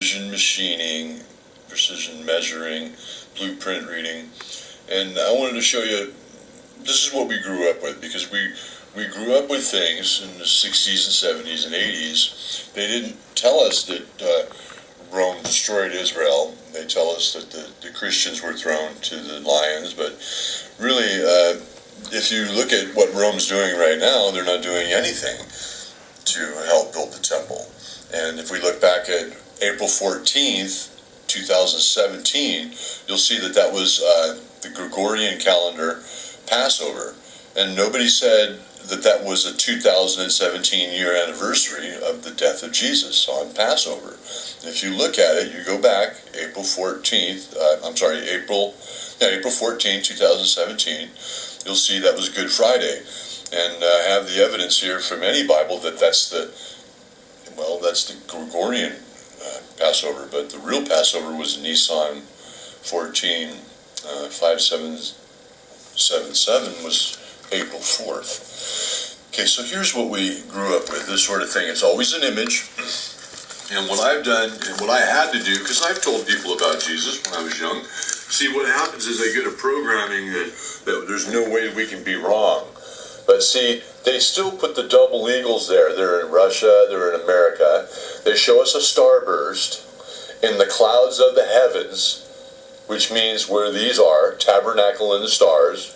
precision machining, precision measuring, blueprint reading. And I wanted to show you, this is what we grew up with, because we grew up with things in the 60s and 70s and 80s. They didn't tell us that Rome destroyed Israel. They tell us that the Christians were thrown to the lions, but really, if you look at what Rome's doing right now, they're not doing anything to help build the temple. And if we look back at April 14th, 2017, you'll see that that was the Gregorian calendar Passover. And nobody said that that was a 2017 year anniversary of the death of Jesus on Passover. If you look at it, you go back April 14th, April 14, 2017, you'll see that was Good Friday. And I have the evidence here from any Bible that that's the Gregorian Passover, but the real Passover was Nisan 14, 5777 was April 4th. Okay, so here's what we grew up with, this sort of thing. It's always an image. And what I've done, and what I had to do, because I've told people about Jesus when I was young, see, what happens is they get a programming that there's no way we can be wrong. But see, they still put the double eagles there. They're in Russia, they're in America. They show us a starburst in the clouds of the heavens, which means where these are, tabernacle in the stars.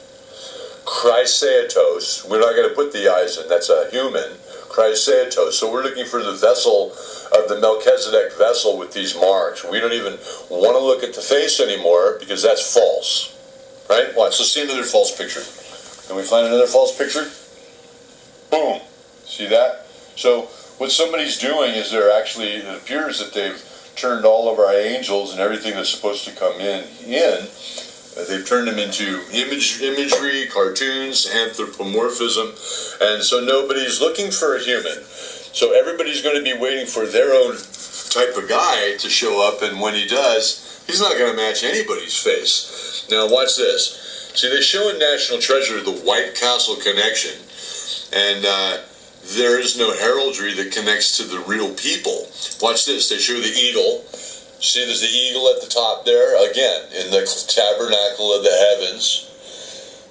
Chrysaetos, we're not going to put the eyes in, that's a human. Chrysaetos, so we're looking for the vessel of the Melchizedek vessel with these marks. We don't even want to look at the face anymore because that's false. Right? Watch, let's see another false picture. Can we find another false picture? Boom. See that? So what somebody's doing is it appears that they've turned all of our angels and everything that's supposed to come in. They've turned them into imagery, cartoons, anthropomorphism, and so nobody's looking for a human. So everybody's going to be waiting for their own type of guy to show up, and when he does, he's not going to match anybody's face. Now watch this. See, they show in National Treasure the White Castle connection, and there is no heraldry that connects to the real people. Watch this. They show the eagle. See, there's the eagle at the top there, again, in the tabernacle of the heavens.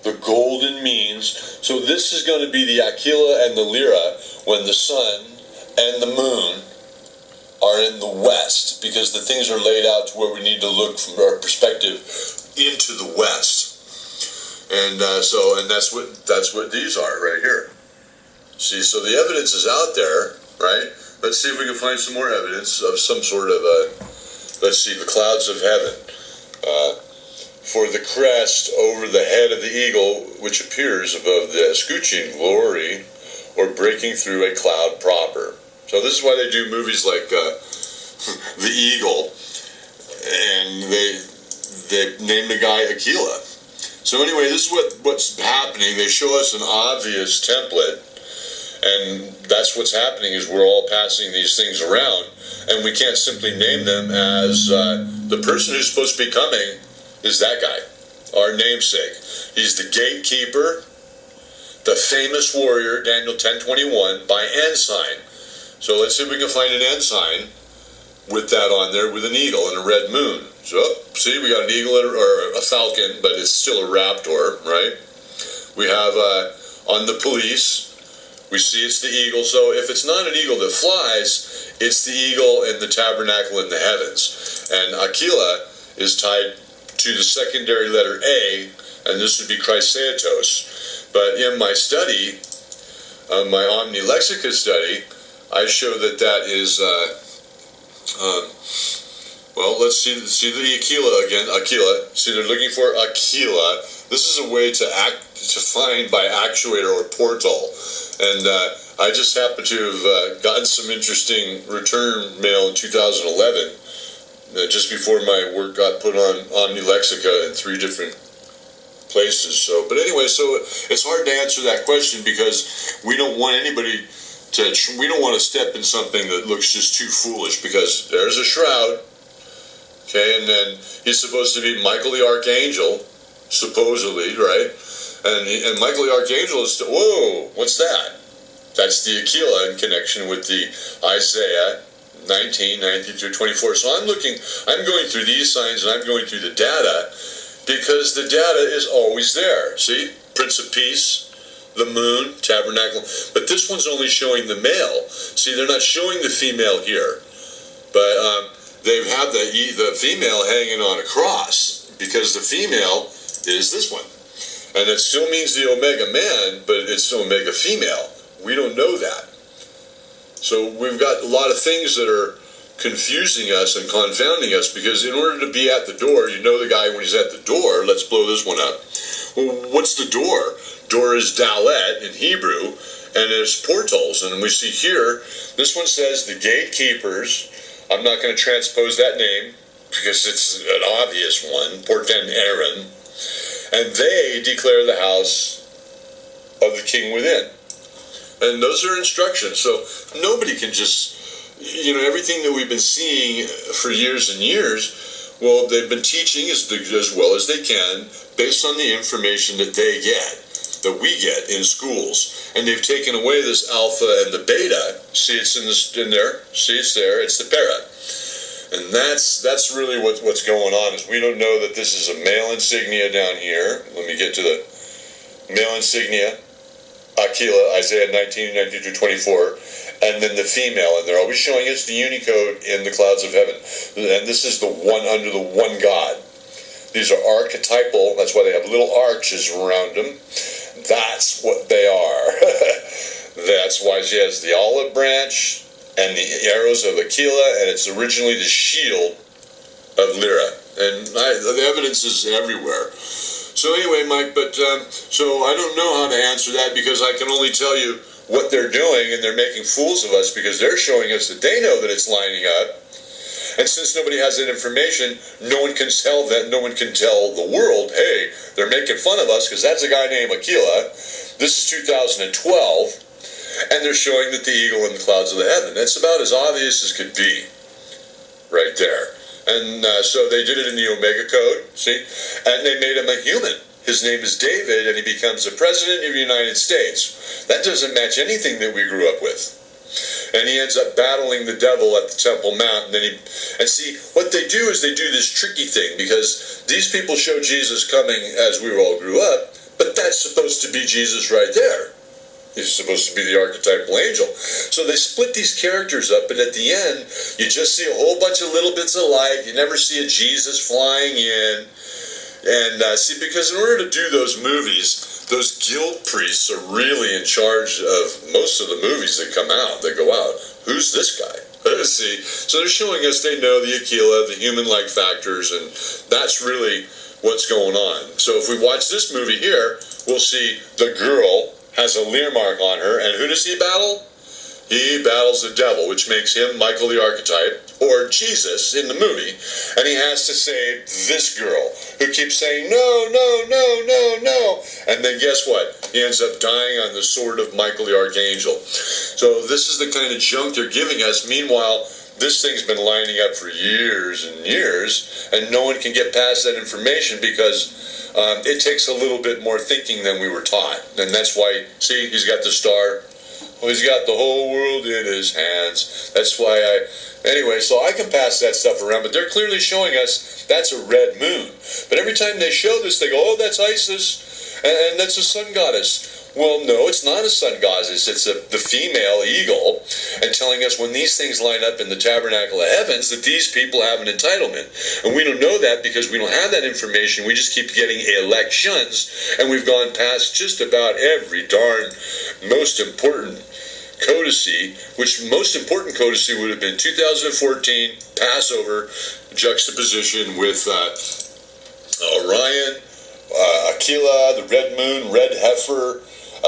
The golden means. So this is going to be the Aquila and the Lyra when the sun and the moon are in the west, because the things are laid out to where we need to look from our perspective into the west. And that's what these are right here. See, so the evidence is out there, right? Let's see if we can find some more evidence of some sort of let's see, the clouds of heaven. For the crest over the head of the eagle, which appears above the escutcheon glory, or breaking through a cloud proper. So this is why they do movies like The Eagle, and they name the guy Aquila. So anyway, this is what's happening. They show us an obvious template, and that's what's happening is we're all passing these things around, and we can't simply name them as the person who's supposed to be coming is that guy, our namesake. He's the gatekeeper, the famous warrior, Daniel 10:21, by ensign. So let's see if we can find an ensign with that on there, with an eagle and a red moon. So, see, we got an eagle or a falcon, but it's still a raptor, right? We have on the police, we see it's the eagle. So if it's not an eagle that flies, it's the eagle in the tabernacle in the heavens. And Aquila is tied to the secondary letter A, and this would be Chrysaetos. But in my study, my Omnilexica study, I show that is, well, let's see the Aquila again. Aquila. See, they're looking for Aquila. This is a way to find by actuator or portal. And I just happened to have gotten some interesting return mail in 2011, just before my work got put on Omnilexica in 3 different places. So, but anyway, so it's hard to answer that question because we don't want anybody we don't want to step in something that looks just too foolish, because there's a shroud, okay, and then he's supposed to be Michael the Archangel, supposedly, right? And Michael the Archangel is, whoa, what's that? That's the Aquila in connection with the Isaiah 19 through 24. So I'm going through these signs and I'm going through the data because the data is always there. See, Prince of Peace, the moon, tabernacle. But this one's only showing the male. See, they're not showing the female here. But they have the female hanging on a cross because the female is this one. And it still means the Omega man, but it's Omega female. We don't know that. So we've got a lot of things that are confusing us and confounding us because in order to be at the door, you know the guy when he's at the door. Let's blow this one up. Well, what's the door? Door is Dalet in Hebrew, and it's portals. And we see here, this one says the gatekeepers. I'm not going to transpose that name because it's an obvious one, Porten Aaron. And they declare the house of the king within. And those are instructions. So nobody can just, everything that we've been seeing for years and years, well, they've been teaching as well as they can based on the information that they get, that we get in schools. And they've taken away this alpha and the beta. See, it's in there. See, it's there. It's the para. And that's really what's going on, is we don't know that this is a male insignia down here. Let me get to the male insignia. Aquila, Isaiah 19:19-24, and then the female, and they're always showing us the Unicode in the clouds of heaven. And this is the one under the one God. These are archetypal, that's why they have little arches around them. That's what they are. That's why she has the olive branch and the arrows of Aquila, and it's originally the shield of Lyra. And the evidence is everywhere. So anyway, Mike, so I don't know how to answer that because I can only tell you what they're doing, and they're making fools of us because they're showing us that they know that it's lining up. And since nobody has that information, no one can tell the world, hey, they're making fun of us because that's a guy named Aquila. This is 2012, and they're showing that the eagle in the clouds of the heaven. That's about as obvious as could be, right there. And so they did it in the Omega Code, see? And they made him a human. His name is David, and he becomes the President of the United States. That doesn't match anything that we grew up with. And he ends up battling the devil at the Temple Mount. And see, what they do is they do this tricky thing, because these people show Jesus coming as we all grew up, but that's supposed to be Jesus right there. He's supposed to be the archetypal angel. So they split these characters up, and at the end, you just see a whole bunch of little bits of light. You never see a Jesus flying in. And see, because in order to do those movies, those guild priests are really in charge of most of the movies that come out, that go out. Who's this guy? See, so they're showing us they know the Aquila, the human-like factors, and that's really what's going on. So if we watch this movie here, we'll see the girl has a Lear mark on her, and who does he battle? He battles the devil, which makes him Michael the archetype, or Jesus in the movie, and he has to save this girl, who keeps saying, no, no, no, no, no, and then guess what? He ends up dying on the sword of Michael the archangel. So this is the kind of junk they're giving us. Meanwhile, this thing's been lining up for years and years, and no one can get past that information because it takes a little bit more thinking than we were taught. And that's why, see, he's got the star. Well, he's got the whole world in his hands. That's why anyway, so I can pass that stuff around, but they're clearly showing us that's a red moon. But every time they show this, they go, oh, that's Isis, and that's a sun goddess. Well, no, it's not a sun goddess. It's the female eagle, and telling us when these things line up in the tabernacle of heavens that these people have an entitlement. And we don't know that because we don't have that information. We just keep getting elections, and we've gone past just about every darn most important codicy, which most important codicy would have been 2014 Passover juxtaposition with Orion, Aquila, the red moon, red heifer.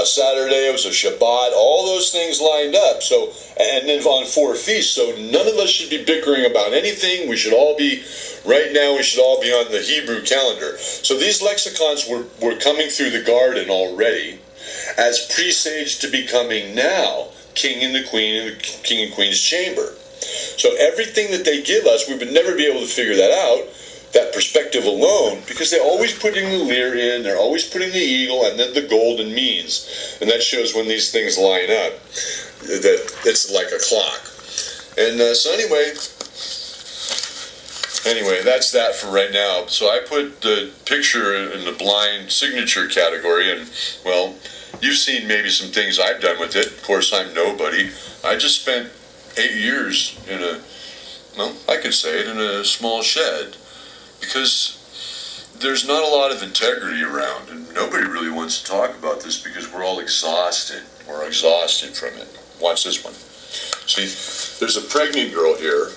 Saturday, it was a Shabbat, all those things lined up. So, and then on 4 feasts, so none of us should be bickering about anything. We should all be, right now, we should all be on the Hebrew calendar. So these lexicons were coming through the garden already as presaged to becoming now king and the queen in the king and queen's chamber. So everything that they give us, we would never be able to figure that out, that perspective alone, because they're always putting the Lear in, they're always putting the eagle, and then the golden means. And that shows when these things line up, that it's like a clock. And so anyway, that's that for right now. So I put the picture in the blind signature category, and well, you've seen maybe some things I've done with it. Of course, I'm nobody. I just spent 8 years in I could say it, in a small shed, because there's not a lot of integrity around, and nobody really wants to talk about this because we're all exhausted. We're exhausted from it. Watch this one. See, there's a pregnant girl here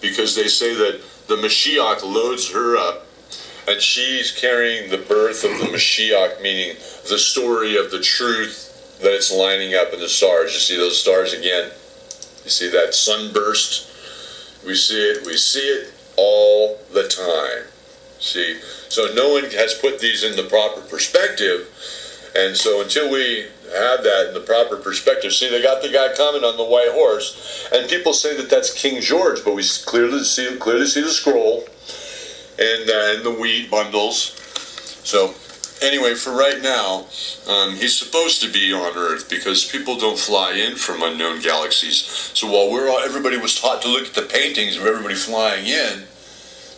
because they say that the Mashiach loads her up, and she's carrying the birth of the Mashiach, meaning the story of the truth, that it's lining up in the stars. You see those stars again? You see that sunburst? We see it all the time. See, so no one has put these in the proper perspective, and so until we have that in the proper perspective, see, they got the guy coming on the white horse, and people say that that's King George, but we clearly see the scroll and the wheat bundles. So anyway, for right now, he's supposed to be on Earth because people don't fly in from unknown galaxies. So while everybody was taught to look at the paintings of everybody flying in,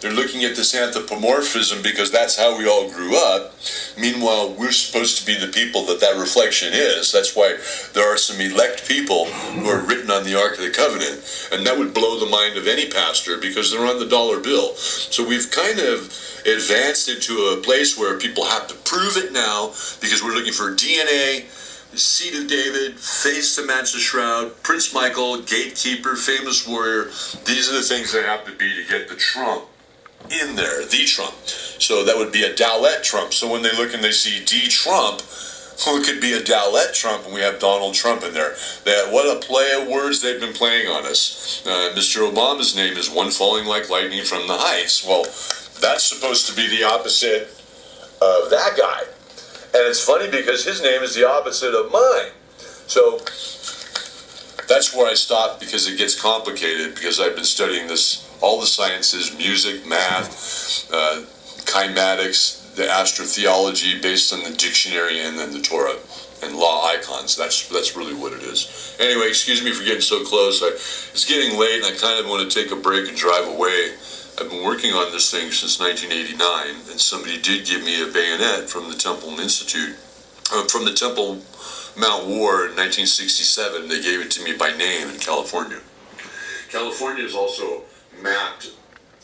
they're looking at this anthropomorphism because that's how we all grew up. Meanwhile, we're supposed to be the people that reflection is. That's why there are some elect people who are written on the Ark of the Covenant, and that would blow the mind of any pastor because they're on the dollar bill. So we've kind of advanced into a place where people have to prove it now because we're looking for DNA, seed of David, face to match the shroud, Prince Michael, gatekeeper, famous warrior. These are the things that have to be to get the Trump in there, the Trump. So that would be a Dowlett Trump. So when they look and they see D Trump, well, it could be a Dowlett Trump, and we have Donald Trump in there. What a play of words they've been playing on us. Mr. Obama's name is one falling like lightning from the heights. Well, that's supposed to be the opposite of that guy. And it's funny because his name is the opposite of mine. So that's where I stopped because it gets complicated, because I've been studying this, all the sciences, music, math, kymatics, the astrotheology based on the dictionary, and then the Torah and law icons. That's really what it is. Anyway, excuse me for getting so close. It's getting late and I kind of want to take a break and drive away. I've been working on this thing since 1989, and somebody did give me a bayonet from the Temple Institute, from the Temple Mount War in 1967. They gave it to me by name in California. California is also mapped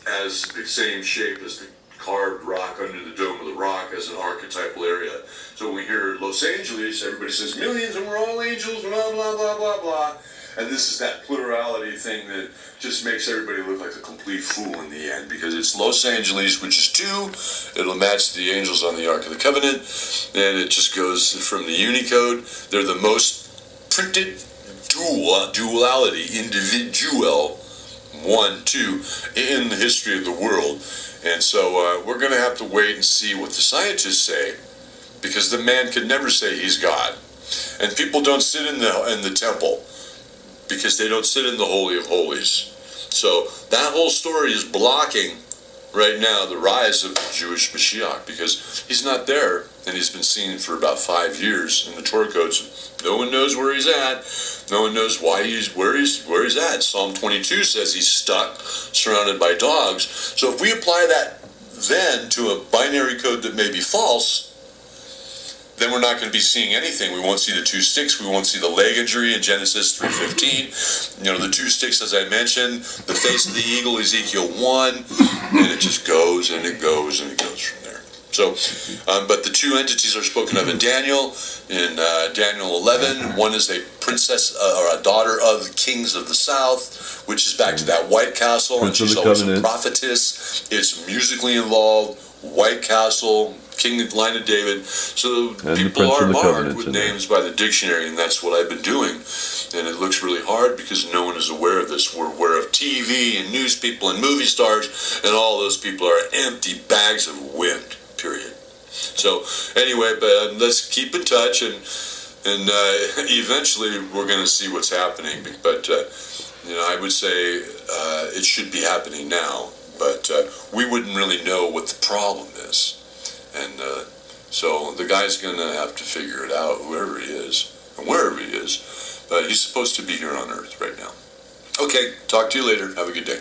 as the same shape as the carved rock under the Dome of the Rock as an archetypal area. So when we hear Los Angeles, everybody says millions and we're all angels, blah, blah, blah, blah, blah. And this is that plurality thing that just makes everybody look like a complete fool in the end, because it's Los Angeles, which is 2. It'll match the angels on the Ark of the Covenant. And it just goes from the Unicode. They're the most printed duality, individual, 1, 2, in the history of the world. And so we're going to have to wait and see what the scientists say, because the man could never say he's God. And people don't sit in the temple because they don't sit in the Holy of Holies. So that whole story is blocking right now the rise of the Jewish Mashiach, because he's not there, and he's been seen for about 5 years in the Torah codes. No one knows where he's at. No one knows why where he's at. Psalm 22 says he's stuck, surrounded by dogs. So if we apply that then to a binary code that may be false, then we're not going to be seeing anything. We won't see the 2 sticks. We won't see the leg injury in Genesis 3:15. The 2 sticks, as I mentioned, the face of the eagle, Ezekiel 1, and it just goes and it goes and it goes from there. So, but the 2 entities are spoken of in Daniel 11. One is a princess or a daughter of the kings of the south, which is back to that White Castle, and she's always a prophetess. It's musically involved. White Castle, King of the line of David. So people are marked with names by the dictionary, and that's what I've been doing. And it looks really hard because no one is aware of this. We're aware of TV and news people and movie stars, and all those people are empty bags of wind, period. So anyway, but let's keep in touch, and eventually we're going to see what's happening. But I would say it should be happening now. But we wouldn't really know what the problem is. And so the guy's going to have to figure it out, whoever he is, and wherever he is. But he's supposed to be here on Earth right now. Okay, talk to you later. Have a good day.